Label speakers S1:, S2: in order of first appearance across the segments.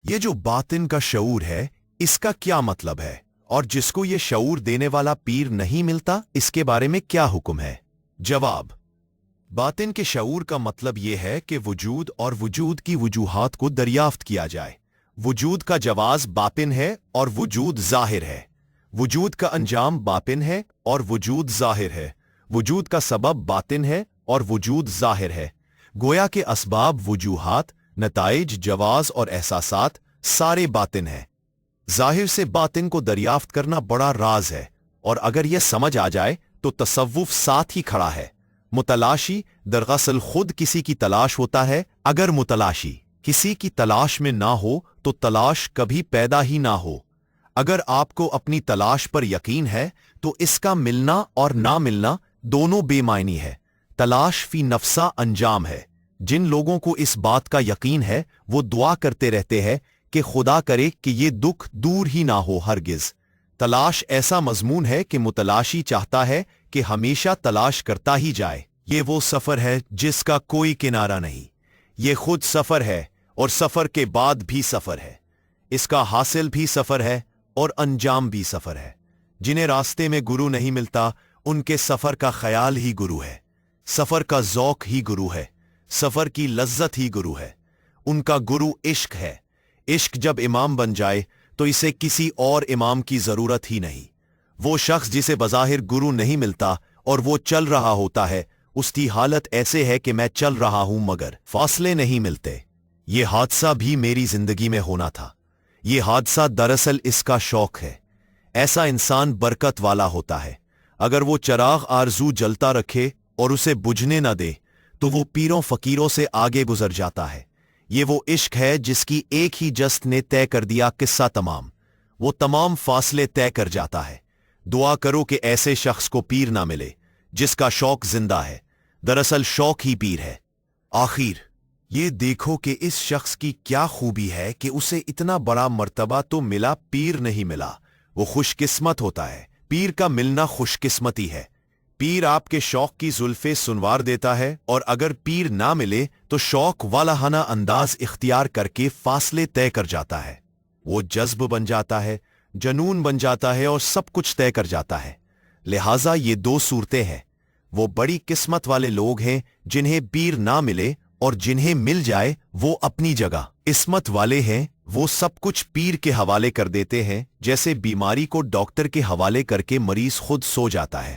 S1: یہ جو باطن کا شعور ہے اس کا کیا مطلب ہے، اور جس کو یہ شعور دینے والا پیر نہیں ملتا اس کے بارے میں کیا حکم ہے؟ جواب: باطن کے شعور کا مطلب یہ ہے کہ وجود اور وجود کی وجوہات کو دریافت کیا جائے۔ وجود کا جواز باطن ہے اور وجود ظاہر ہے۔ وجود کا انجام باطن ہے اور وجود ظاہر ہے۔ وجود کا سبب باطن ہے اور وجود ظاہر ہے۔ گویا کہ اسباب، وجوہات، نتائج، جواز اور احساسات سارے باطن ہیں۔ ظاہر سے باطن کو دریافت کرنا بڑا راز ہے، اور اگر یہ سمجھ آ جائے تو تصوف ساتھ ہی کھڑا ہے۔ متلاشی دراصل خود کسی کی تلاش ہوتا ہے۔ اگر متلاشی کسی کی تلاش میں نہ ہو تو تلاش کبھی پیدا ہی نہ ہو۔ اگر آپ کو اپنی تلاش پر یقین ہے تو اس کا ملنا اور نہ ملنا دونوں بے معنی ہے۔ تلاش فی نفسہ انجام ہے۔ جن لوگوں کو اس بات کا یقین ہے وہ دعا کرتے رہتے ہیں کہ خدا کرے کہ یہ دکھ دور ہی نہ ہو ہرگز۔ تلاش ایسا مضمون ہے کہ متلاشی چاہتا ہے کہ ہمیشہ تلاش کرتا ہی جائے۔ یہ وہ سفر ہے جس کا کوئی کنارہ نہیں۔ یہ خود سفر ہے اور سفر کے بعد بھی سفر ہے۔ اس کا حاصل بھی سفر ہے اور انجام بھی سفر ہے۔ جنہیں راستے میں گرو نہیں ملتا ان کے سفر کا خیال ہی گرو ہے۔ سفر کا ذوق ہی گرو ہے۔ سفر کی لذت ہی گرو ہے۔ ان کا گرو عشق ہے۔ عشق جب امام بن جائے تو اسے کسی اور امام کی ضرورت ہی نہیں۔ وہ شخص جسے بظاہر گرو نہیں ملتا اور وہ چل رہا ہوتا ہے، اس کی حالت ایسے ہے کہ میں چل رہا ہوں مگر فاصلے نہیں ملتے۔ یہ حادثہ بھی میری زندگی میں ہونا تھا۔ یہ حادثہ دراصل اس کا شوق ہے۔ ایسا انسان برکت والا ہوتا ہے۔ اگر وہ چراغ آرزو جلتا رکھے اور اسے بجھنے نہ دے تو وہ پیروں فقیروں سے آگے گزر جاتا ہے۔ یہ وہ عشق ہے جس کی ایک ہی جست نے طے کر دیا قصہ تمام۔ وہ تمام فاصلے طے کر جاتا ہے۔ دعا کرو کہ ایسے شخص کو پیر نہ ملے جس کا شوق زندہ ہے۔ دراصل شوق ہی پیر ہے۔ آخر یہ دیکھو کہ اس شخص کی کیا خوبی ہے کہ اسے اتنا بڑا مرتبہ تو ملا، پیر نہیں ملا۔ وہ خوش قسمت ہوتا ہے۔ پیر کا ملنا خوش قسمتی ہے۔ پیر آپ کے شوق کی زلفیں سنوار دیتا ہے، اور اگر پیر نہ ملے تو شوق والہانہ انداز اختیار کر کے فاصلے طے کر جاتا ہے۔ وہ جذب بن جاتا ہے، جنون بن جاتا ہے اور سب کچھ طے کر جاتا ہے۔ لہٰذا یہ دو صورتیں ہیں۔ وہ بڑی قسمت والے لوگ ہیں جنہیں پیر نہ ملے، اور جنہیں مل جائے وہ اپنی جگہ قسمت والے ہیں۔ وہ سب کچھ پیر کے حوالے کر دیتے ہیں، جیسے بیماری کو ڈاکٹر کے حوالے کر کے مریض خود سو جاتا ہے۔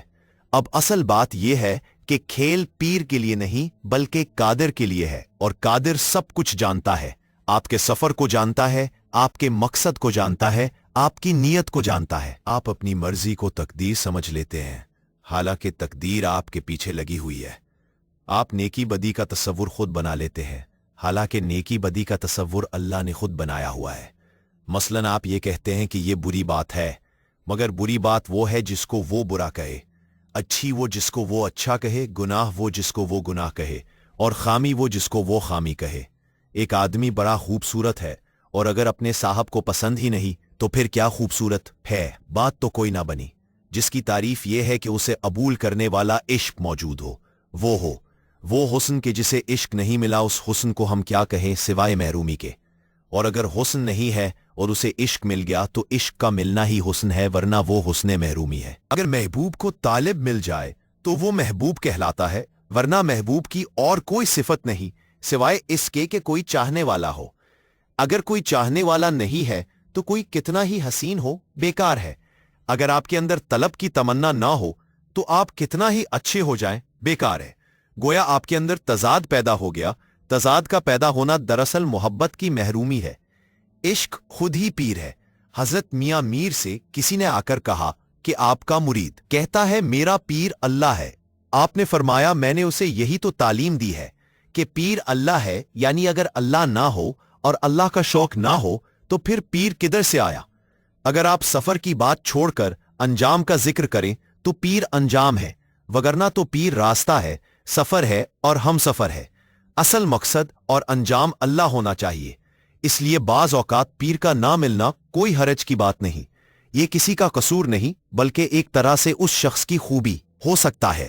S1: اب اصل بات یہ ہے کہ کھیل پیر کے لیے نہیں بلکہ قادر کے لیے ہے، اور قادر سب کچھ جانتا ہے۔ آپ کے سفر کو جانتا ہے، آپ کے مقصد کو جانتا ہے، آپ کی نیت کو جانتا ہے۔ آپ اپنی مرضی کو تقدیر سمجھ لیتے ہیں، حالانکہ تقدیر آپ کے پیچھے لگی ہوئی ہے۔ آپ نیکی بدی کا تصور خود بنا لیتے ہیں، حالانکہ نیکی بدی کا تصور اللہ نے خود بنایا ہوا ہے۔ مثلاً آپ یہ کہتے ہیں کہ یہ بری بات ہے، مگر بری بات وہ ہے جس کو وہ برا کہے، اچھی وہ جس کو وہ اچھا کہے، گناہ وہ جس کو وہ گناہ کہے، اور خامی وہ جس کو وہ خامی کہے۔ ایک آدمی بڑا خوبصورت ہے، اور اگر اپنے صاحب کو پسند ہی نہیں تو پھر کیا خوبصورت ہے؟ بات تو کوئی نہ بنی۔ جس کی تعریف یہ ہے کہ اسے قبول کرنے والا عشق موجود ہو۔ وہ حسن کہ جسے عشق نہیں ملا، اس حسن کو ہم کیا کہیں سوائے محرومی کے؟ اور اگر حسن نہیں ہے اور اسے عشق مل گیا تو عشق کا ملنا ہی حسن ہے، ورنہ وہ حسن محرومی ہے۔ اگر محبوب کو طالب مل جائے تو وہ محبوب کہلاتا ہے، ورنہ محبوب کی اور کوئی صفت نہیں سوائے اس کے کہ کوئی چاہنے والا ہو۔ اگر کوئی چاہنے والا نہیں ہے تو کوئی کتنا ہی حسین ہو بیکار ہے۔ اگر آپ کے اندر طلب کی تمنا نہ ہو تو آپ کتنا ہی اچھے ہو جائیں بیکار ہے۔ گویا آپ کے اندر تضاد پیدا ہو گیا۔ تضاد کا پیدا ہونا دراصل محبت کی محرومی ہے۔ عشق خود ہی پیر ہے۔ حضرت میاں میر سے کسی نے آ کر کہا کہ آپ کا مرید کہتا ہے میرا پیر اللہ ہے۔ آپ نے فرمایا میں نے اسے یہی تو تعلیم دی ہے کہ پیر اللہ ہے، یعنی اگر اللہ نہ ہو اور اللہ کا شوق نہ ہو تو پھر پیر کدھر سے آیا؟ اگر آپ سفر کی بات چھوڑ کر انجام کا ذکر کریں تو پیر انجام ہے، وگرنہ تو پیر راستہ ہے، سفر ہے اور ہم سفر ہے۔ اصل مقصد اور انجام اللہ ہونا چاہیے۔ اس لیے بعض اوقات پیر کا نہ ملنا کوئی حرج کی بات نہیں۔ یہ کسی کا قصور نہیں بلکہ ایک طرح سے اس شخص کی خوبی ہو سکتا ہے۔